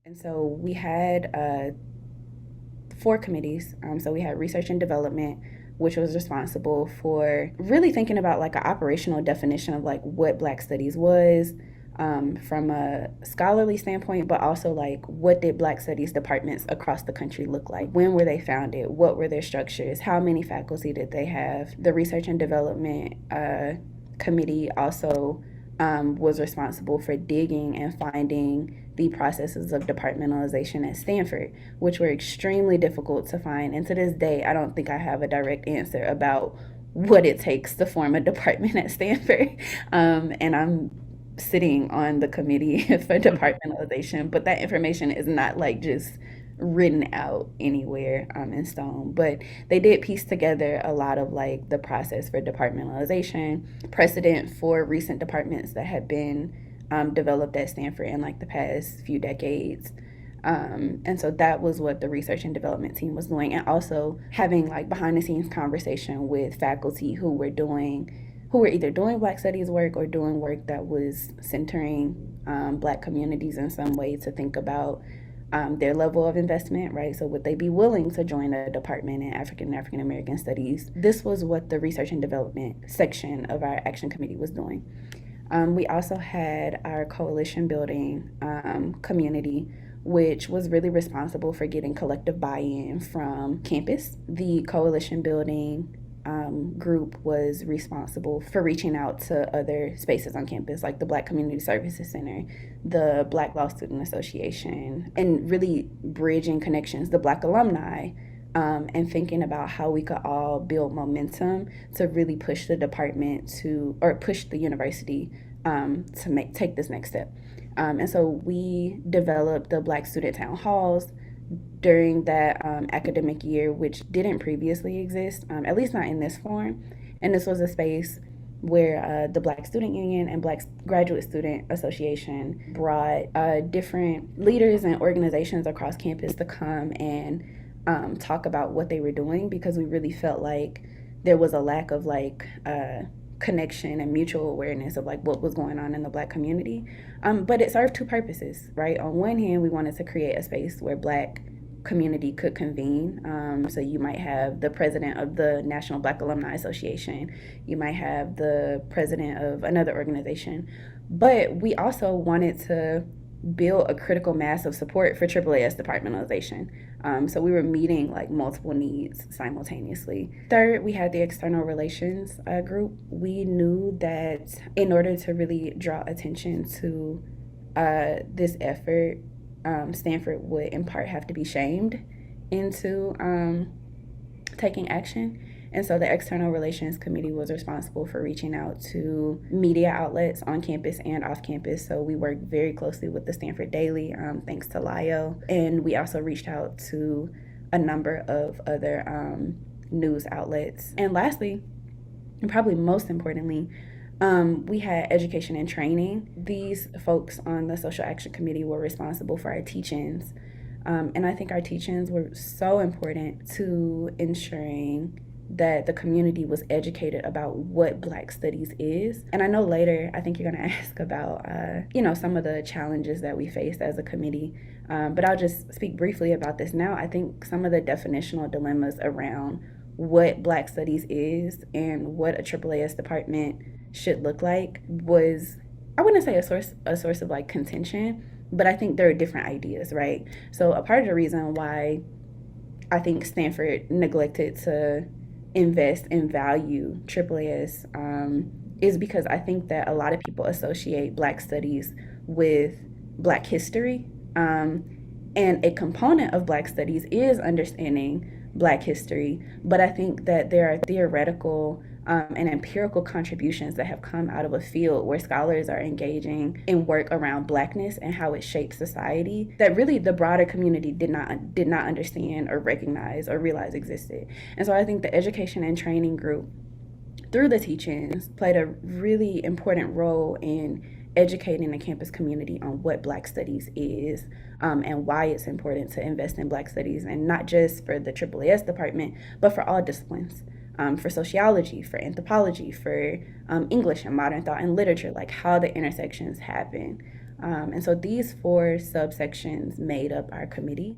And so we had four committees. So we had research and development, which was responsible for really thinking about like an operational definition of like what Black Studies was, from a scholarly standpoint, but also like what did Black Studies departments across the country look like? When were they founded? What were their structures? How many faculty did they have? The research and development committee also was responsible for digging and finding the processes of departmentalization at Stanford, which were extremely difficult to find. And to this day, I don't think I have a direct answer about what it takes to form a department at Stanford. And I'm sitting on the committee for departmentalization, but that information is not like just written out anywhere in stone. But they did piece together a lot of like the process for departmentalization, precedent for recent departments that have been developed at Stanford in like the past few decades. And so that was what the research and development team was doing, and also having like behind the scenes conversation with faculty who were either doing Black Studies work or doing work that was centering Black communities in some way, to think about their level of investment, right? So would they be willing to join a department in African American studies? This was what the research and development section of our action committee was doing. We also had our coalition building community, which was really responsible for getting collective buy-in from campus. The coalition building group was responsible for reaching out to other spaces on campus, like the Black Community Services Center, the Black Law Student Association, and really bridging connections, the Black alumni, and thinking about how we could all build momentum to really push the department or push the university to take this next step. And so we developed the Black Student Town Halls during that academic year, which didn't previously exist, at least not in this form. And this was a space where the Black Student Union and Black Graduate Student Association brought different leaders and organizations across campus to come and talk about what they were doing, because we really felt like there was a lack of like connection and mutual awareness of like what was going on in the Black community. But it served two purposes, right? On one hand, we wanted to create a space where Black community could convene. So you might have the president of the National Black Alumni Association, you might have the president of another organization, but we also wanted to build a critical mass of support for AAAS departmentalization. So we were meeting like multiple needs simultaneously. Third, we had the external relations group. We knew that in order to really draw attention to this effort, Stanford would in part have to be shamed into taking action. And so the External Relations Committee was responsible for reaching out to media outlets on campus and off campus. So we worked very closely with the Stanford Daily, thanks to Lio. And we also reached out to a number of other news outlets. And lastly, and probably most importantly, we had education and training. These folks on the Social Action Committee were responsible for our teach-ins. And I think our teach-ins were so important to ensuring that the community was educated about what Black Studies is. And I know later, I think you're gonna ask about, some of the challenges that we faced as a committee. But I'll just speak briefly about this now. I think some of the definitional dilemmas around what Black Studies is and what a AAAS department should look like was, I wouldn't say a source of like contention, but I think there are different ideas, right? So a part of the reason why I think Stanford neglected to invest and value AAAS is because I think that a lot of people associate Black Studies with Black history. And a component of Black Studies is understanding Black history, but I think that there are theoretical and empirical contributions that have come out of a field where scholars are engaging in work around Blackness and how it shapes society that really the broader community did not understand or recognize or realize existed. And so I think the education and training group, through the teach-ins, played a really important role in educating the campus community on what Black Studies is, and why it's important to invest in Black Studies, and not just for the AAAS department, but for all disciplines. For sociology, for anthropology, for English and modern thought and literature, like how the intersections happen. And so these four subsections made up our committee.